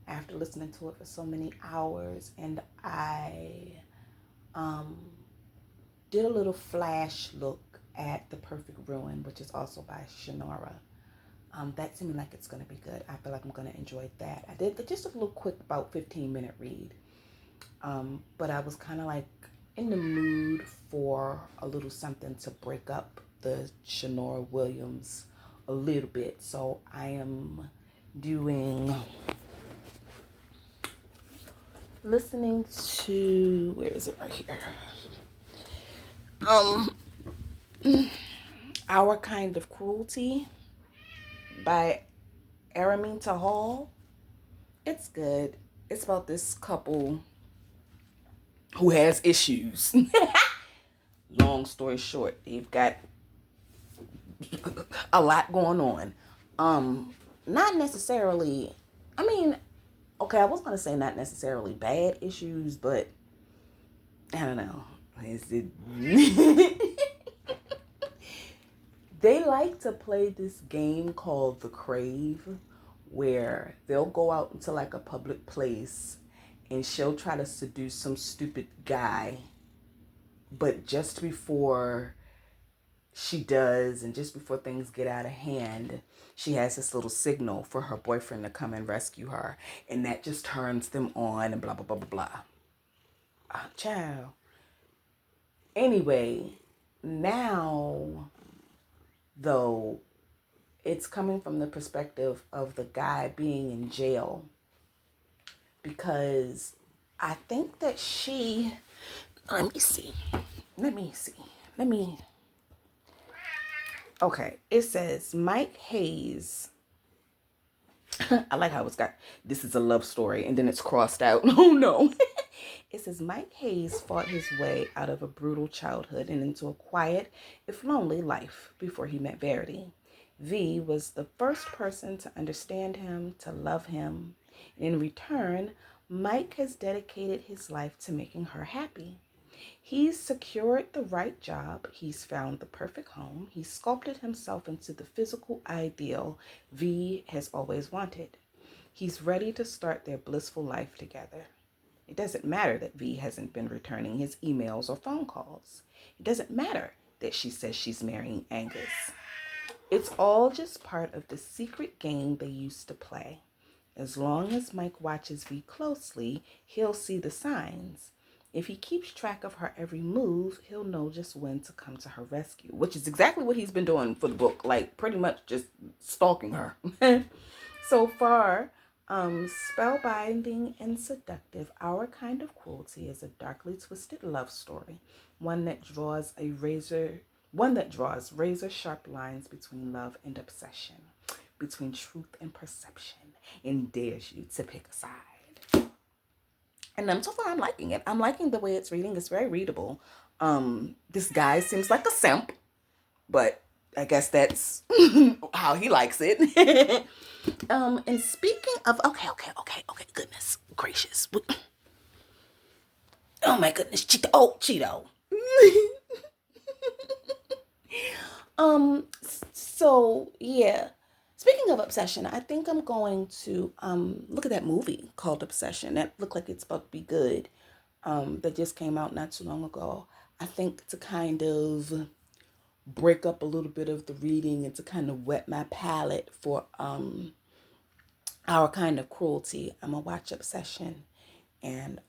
after listening to it for so many hours, and I did a little flash look at The Perfect Ruin, which is also by Shannara. That seemed like it's going to be good. I feel like I'm going to enjoy that. I did just a little quick, about 15-minute read. But I was kind of like in the mood for a little something to break up the Shannara Williams a little bit. So I am doing listening to, where is it right here? Our Kind of Cruelty by Araminta Hall. It's good. It's about this couple who has issues. Long story short, they've got a lot going on. Not necessarily, I mean, okay, I was gonna say not necessarily bad issues, but I don't know. They like to play this game called The Crave, where they'll go out into like a public place and she'll try to seduce some stupid guy, but just before she does, and just before things get out of hand, she has this little signal for her boyfriend to come and rescue her, and that just turns them on and blah blah blah blah blah. Ciao. Anyway, now though, it's coming from the perspective of the guy being in jail, because I think that let me see. Okay, it says Mike Hayes. I like how it's got, this is a love story, and then it's crossed out. Oh no. It says Mike Hayes fought his way out of a brutal childhood and into a quiet, if lonely, life before he met Verity. V was the first person to understand him, to love him. In return, Mike has dedicated his life to making her happy. He's secured the right job, he's found the perfect home, he's sculpted himself into the physical ideal V has always wanted. He's ready to start their blissful life together. It doesn't matter that V hasn't been returning his emails or phone calls. It doesn't matter that she says she's marrying Angus. It's all just part of the secret game they used to play. As long as Mike watches V closely, he'll see the signs. If he keeps track of her every move, he'll know just when to come to her rescue, which is exactly what he's been doing for the book, like pretty much just stalking her. So far, spellbinding and seductive, Our Kind of Cruelty is a darkly twisted love story, one that draws razor sharp lines between love and obsession, between truth and perception, and dares you to pick a side. And so far I'm liking it. I'm liking the way it's reading. It's very readable. This guy seems like a simp, but I guess that's how he likes it. And speaking of, okay, goodness gracious. Oh my goodness, Cheeto. So yeah. Speaking of obsession, I think I'm going to look at that movie called Obsession. That looked like it's about to be good. That just came out not too long ago. I think to kind of break up a little bit of the reading and to kind of wet my palate for Our Kind of Cruelty, I'm gonna watch Obsession and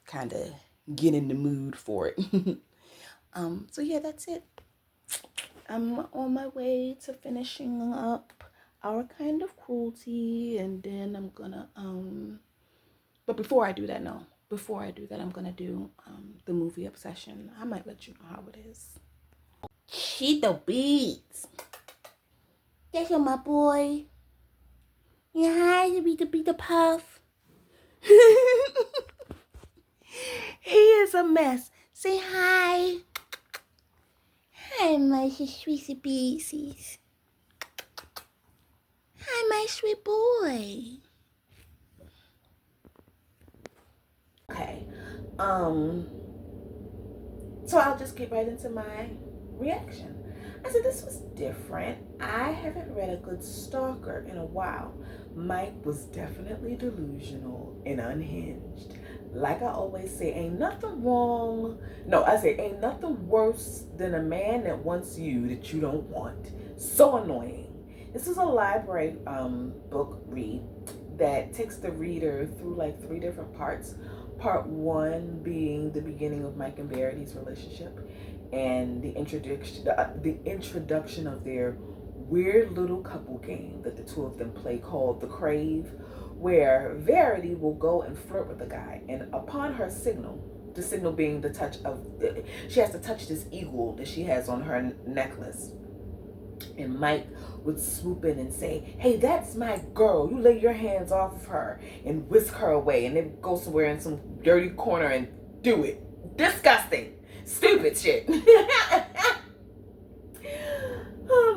kind of get in the mood for it. So yeah, that's it. I'm on my way to finishing up Our Kind of Cruelty, and then I'm gonna but before I do that, I'm gonna do the movie Obsession. I might let you know how it is. Cheeto Beats. That's my boy. Yeah, hi, the puff. He is a mess. Say hi. Hi, my sweetie beesies. Hi, my sweet boy. Okay. So I'll just get right into my reaction. I said this was different. I haven't read a good stalker in a while. Mike was definitely delusional and unhinged. Like I always say, ain't nothing wrong. No, I say ain't nothing worse than a man that wants you that you don't want. So annoying. This is a library book read that takes the reader through like 3 different parts. Part 1 being the beginning of Mike and Verity's relationship and the introduction of their weird little couple game that the two of them play called The Crave, where Verity will go and flirt with the guy, and upon her signal, the signal being the touch of, she has to touch this eagle that she has on her necklace. And Mike would swoop in and say, hey, that's my girl. You lay your hands off of her, and whisk her away. And then go somewhere in some dirty corner and do it. Disgusting. Stupid shit.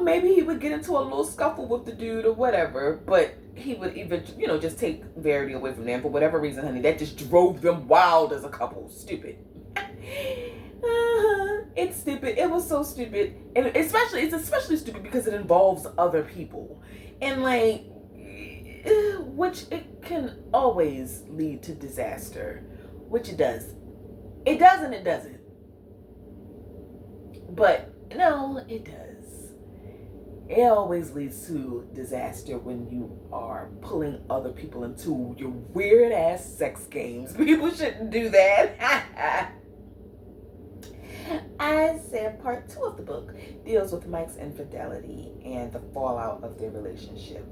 Maybe he would get into a little scuffle with the dude or whatever, but he would even, just take Verity away from them for whatever reason, honey. That just drove them wild as a couple. Stupid. It's stupid. It was so stupid. And it's especially stupid because it involves other people. And which it can always lead to disaster. Which it does. It does and it doesn't. But no, it does. It always leads to disaster when you are pulling other people into your weird ass sex games. People shouldn't do that. I said part 2 of the book deals with Mike's infidelity and the fallout of their relationship.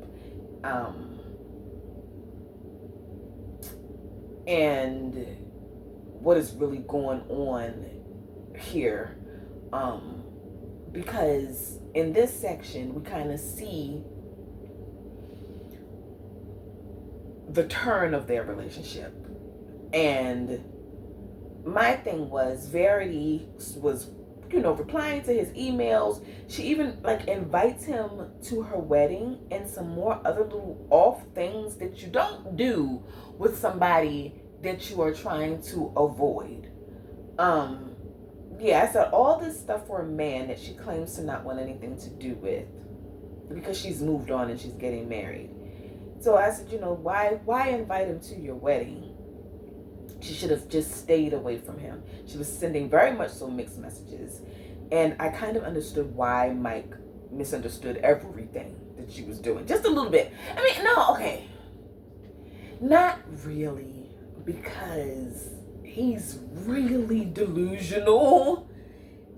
And what is really going on here. Because in this section, we kind of see the turn of their relationship. And my thing was, Verity was, replying to his emails. She even invites him to her wedding and some more other little off things that you don't do with somebody that you are trying to avoid. I said all this stuff for a man that she claims to not want anything to do with because she's moved on and she's getting married. So I said, why invite him to your wedding? She should have just stayed away from him. She was sending very much so mixed messages. And I kind of understood why Mike misunderstood everything that she was doing. Just a little bit. I mean, no, okay. Not really, because he's really delusional.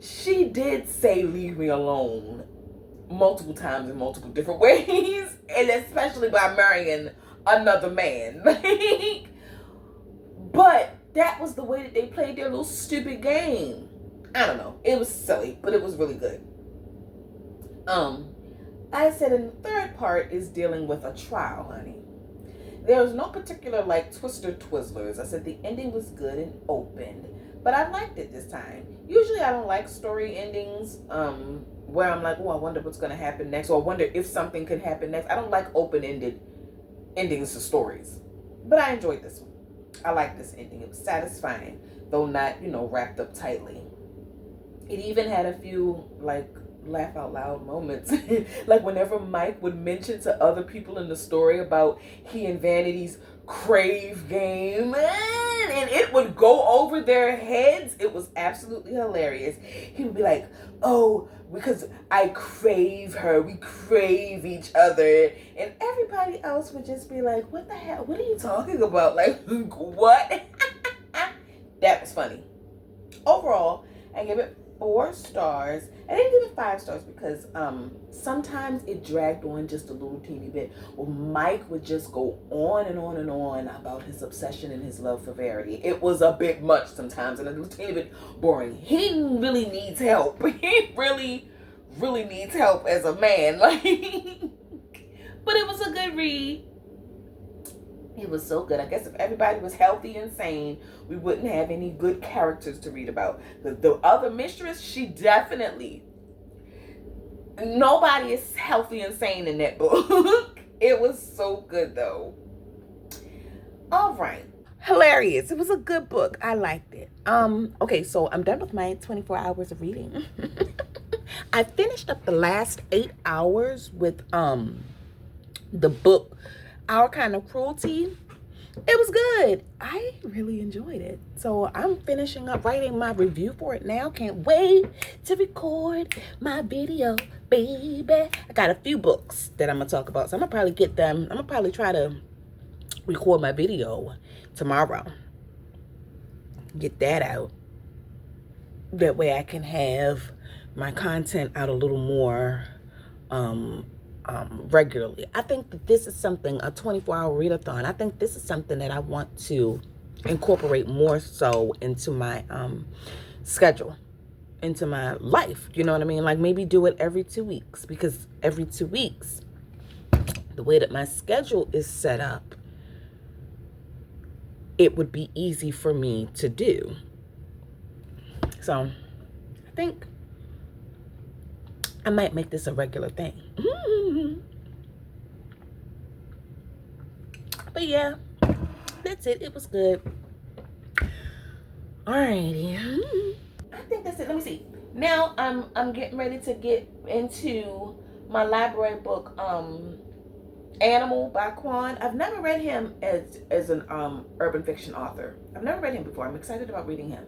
She did say leave me alone multiple times in multiple different ways. And especially by marrying another man. But that was the way that they played their little stupid game. I don't know. It was silly, but it was really good. I said in the third part is dealing with a trial, honey. There was no particular twister twizzlers. I said the ending was good and opened, but I liked it this time. Usually I don't like story endings where I'm like, oh, I wonder what's going to happen next, or I wonder if something can happen next. I don't like open-ended endings to stories, but I enjoyed this one. I like this ending. It was satisfying, though not, wrapped up tightly. It even had a few, laugh out loud moments. Whenever Mike would mention to other people in the story about he and Vanity's crave game, and it would go over their heads. It was absolutely hilarious. He would be like, oh, because I crave her. We crave each other. And everybody else would just be like, what the hell? What are you talking about? What? That was funny. Overall, I give it 4 stars. I didn't give it 5 stars because sometimes it dragged on just a little teeny bit. Well, Mike would just go on and on and on about his obsession and his love for Verity. It was a bit much sometimes and a little teeny bit boring. He really needs help. He really, really needs help as a man. But it was a good read. It was so good. I guess if everybody was healthy and sane, we wouldn't have any good characters to read about. The other mistress, she definitely... Nobody is healthy and sane in that book. It was so good, though. All right. Hilarious. It was a good book. I liked it. Okay, so I'm done with my 24 hours of reading. I finished up the last 8 hours with the book Our Kind of Cruelty. It was good. I really enjoyed it. So I'm finishing up writing my review for it now. Can't wait to record my video, baby. I got a few books that I'm going to talk about. So I'm going to probably get them. I'm going to probably try to record my video tomorrow. Get that out. That way I can have my content out a little more regularly. I think that this is something, a 24-hour readathon. I think this is something that I want to incorporate more so into my schedule, into my life. You know what I mean? Like maybe do it every 2 weeks, because every 2 weeks, the way that my schedule is set up, it would be easy for me to do. So I think I might make this a regular thing. But yeah, that's it. It was good. Alrighty. I think that's it. Let me see. Now I'm getting ready to get into my library book, Animal by Quan. I've never read him as an urban fiction author. I've never read him before. I'm excited about reading him.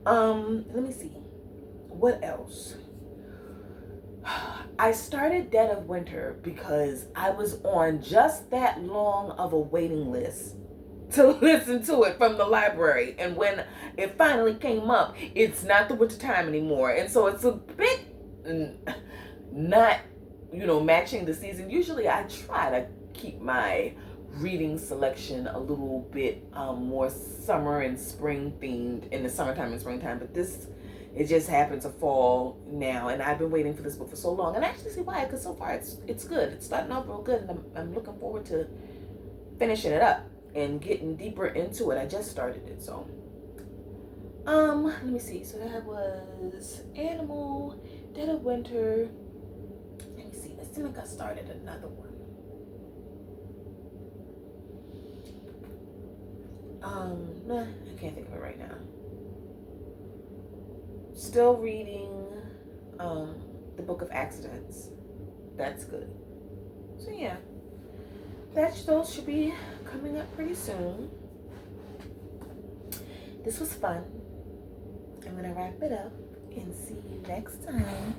Let me see. What else? I started Dead of Winter because I was on just that long of a waiting list to listen to it from the library. And when it finally came up, it's not the winter time anymore. And so it's a bit not, matching the season. Usually I try to keep my reading selection a little bit more summer and spring themed in the summertime and springtime. But it just happened to fall now, and I've been waiting for this book for so long. And I actually see why, because so far it's good. It's starting off real good, and I'm looking forward to finishing it up and getting deeper into it. I just started it, so let me see. So that was Animal, Dead of Winter. Let me see. I think I started another one. Nah, I can't think of it right now. Still reading the Book of Accidents. That's good. So yeah, those should be coming up pretty soon. This was fun. I'm gonna wrap it up and see you next time.